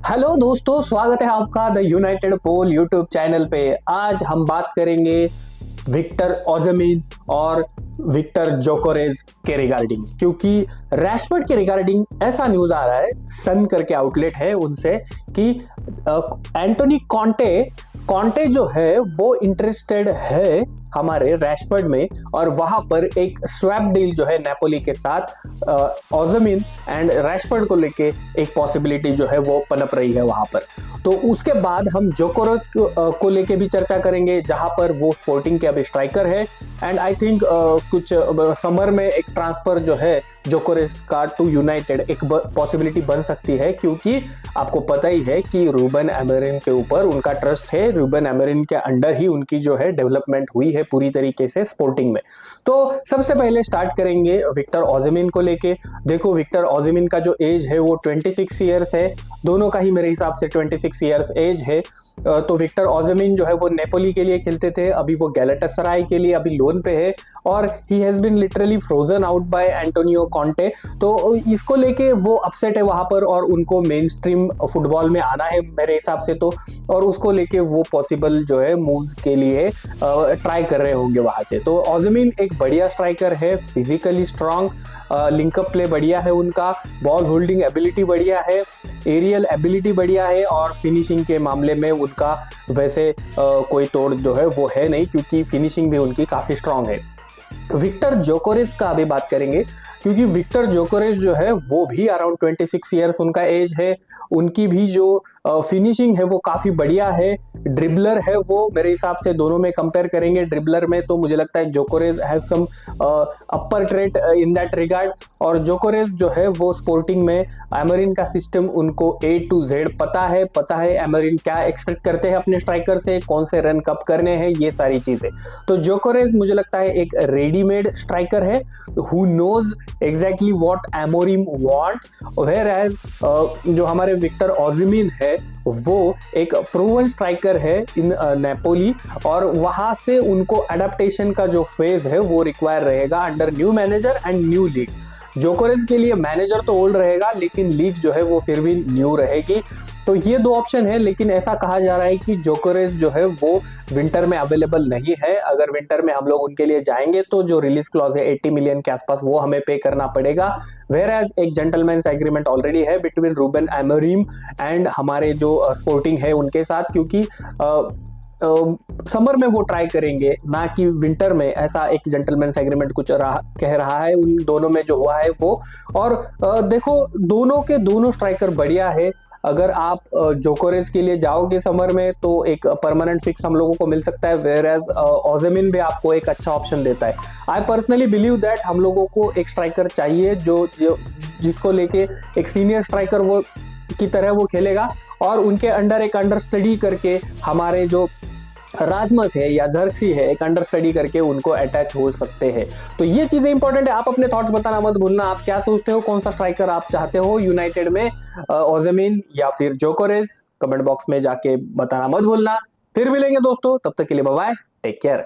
Hello दोस्तों, स्वागत है आपका the United Pole YouTube channel पे। आज हम बात करेंगे विक्टर ओज़ेमिन और विक्टर जोकोरेज के रिगार्डिंग, क्योंकि रैशफोर्ड के रिगार्डिंग ऐसा न्यूज आ रहा है, सन करके आउटलेट है उनसे, कि एंटोनी कॉन्टे जो है वो इंटरेस्टेड है हमारे रैशफोर्ड में, और वहां पर एक स्वैप डील जो है नेपोली के साथ ओज़ेमिन एंड रैशफोर्ड को लेके एक पॉसिबिलिटी जो है वो पनप रही है वहां पर। तो उसके बाद हम जोकोरेज को लेके भी चर्चा करेंगे, जहां पर वो स्पोर्टिंग के अभी स्ट्राइकर है, एंड आई थिंक कुछ समर में एक ट्रांसफर जो है जोकोरेज का टू यूनाइटेड एक पॉसिबिलिटी बन सकती है, क्योंकि आपको पता ही है कि रूबन अमोरिम के ऊपर उनका ट्रस्ट है। रूबन अमोरिम के अंडर ही उनकी जो है डेवलपमेंट हुई है पूरी तरीके से स्पोर्टिंग में। तो सबसे पहले स्टार्ट करेंगे विक्टर ओज़ेमिन को लेके। देखो, विक्टर ओज़ेमिन का जो एज है वो 26 ईयर्स है, दोनों का ही मेरे हिसाब से 26 ईयर्स एज है। तो विक्टर ओज़ेमिन जो है वो नेपोली के लिए खेलते थे, अभी वो गैलाटासराय के लिए अभी लोन पे है, और he has been literally frozen out by Antonio Conte. तो इसको लेके वो अपसेट है वहां पर, और उनको मेन स्ट्रीम फुटबॉल में आना है मेरे हिसाब से तो, और उसको लेके वो पॉसिबल जो है मूव्स के लिए ट्राई कर रहे होंगे वहां से। तो ओज़ेमिन एक बढ़िया स्ट्राइकर है, फिजिकली स्ट्रांग, लिंकअप प्ले बढ़िया है उनका, बॉल होल्डिंग एबिलिटी बढ़िया है, एरियल एबिलिटी बढ़िया है, और फिनिशिंग के मामले में उनका वैसे कोई तोड़ जो है वो है नहीं, क्योंकि फिनिशिंग भी उनकी काफ़ी स्ट्रांग है। विक्टर जोकोरेज का अभी बात करेंगे, क्योंकि विक्टर जोकोरेज जो है वो भी अराउंड 26 ईयर्स उनका एज है। उनकी भी जो फिनिशिंग है वो काफ़ी बढ़िया है, ड्रिबलर है वो मेरे हिसाब से। दोनों में कंपेयर करेंगे ड्रिबलर में, तो मुझे लगता है जोकोरेज has some upper trait in that regard. और जोकोरेज जो है वो स्पोर्टिंग में अमोरिम का सिस्टम उनको A to Z पता है अमोरिम क्या एक्सपेक्ट करते हैं अपने स्ट्राइकर से, कौन से रन कब करने हैं, ये सारी चीज़ें। तो जोकोरेज मुझे लगता है एक रेडीमेड स्ट्राइकर है, who knows exactly what Amorim wants. Whereas जो हमारे विक्टर ओज़ेमिन है वो एक प्रूवन स्ट्राइकर है इन नेपोली, और वहां से उनको अडेप्टेशन का जो फेज है वो रिक्वायर रहेगा under new manager and new league. जोकोरेज के लिए मैनेजर तो ओल्ड रहेगा, लेकिन लीग जो है वो फिर भी न्यू रहेगी। तो ये दो ऑप्शन है, लेकिन ऐसा कहा जा रहा है कि जोकोरेज जो है वो विंटर में अवेलेबल नहीं है। अगर विंटर में हम लोग उनके लिए जाएंगे तो जो रिलीज क्लॉज है 80 मिलियन के आसपास वो हमें पे करना पड़ेगा। वेयरएज एक जेंटलमैन्स एग्रीमेंट ऑलरेडी है बिटवीन रूबन अमोरिम एंड हमारे जो स्पोर्टिंग है उनके साथ, क्योंकि समर में वो ट्राई करेंगे ना कि विंटर में, ऐसा एक जेंटलमैन्स एग्रीमेंट कुछ कह रहा है उन दोनों में जो हुआ है वो। और देखो, दोनों के दोनों स्ट्राइकर बढ़िया है। अगर आप जोकोरेज के लिए जाओगे समर में तो एक परमानेंट फिक्स हम लोगों को मिल सकता है, वेयरएज ओज़ेमिन भी आपको एक अच्छा ऑप्शन देता है। आई पर्सनली बिलीव दैट हम लोगों को एक स्ट्राइकर चाहिए जो जिसको लेके एक सीनियर स्ट्राइकर वो की तरह वो खेलेगा, और उनके अंडर एक अंडर स्टडी करके हमारे जो राजमस है या जर्क्सी है एक अंडर स्टडी करके उनको अटैच हो सकते हैं। तो ये चीजें इंपॉर्टेंट है। आप अपने थॉट्स बताना मत भूलना, आप क्या सोचते हो, कौन सा स्ट्राइकर आप चाहते हो यूनाइटेड में, ओज़ेमिन या फिर जोकोरेज, कमेंट बॉक्स में जाके बताना मत भूलना। फिर मिलेंगे दोस्तों, तब तक के लिए बाय बाय, टेक केयर।